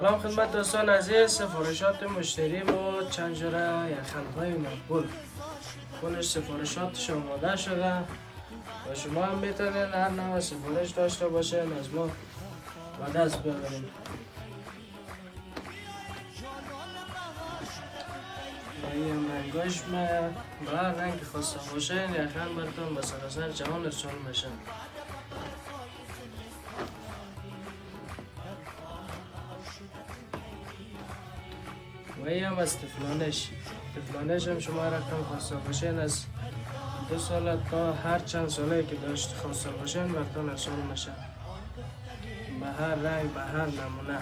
سلام خدمت دوستان عزیز. سفارشات مشتری با چند جوره یخن‌های مقبول کلش سفارشاتش آماده شده و شما هم میتونید هر نوع سفارش داشته باشین از ما و دست ببرین. این منگوش به هر رنگ خواسته باشین یخن براتون به سراسر جهان ارسال میشه. و این هم از تفلانش هم شما رقم خواسته باشین از 2 سال تا هر چند ساله که داشت خواسته باشین براتون ارسال میشه به هر رنگ به هر نمونه.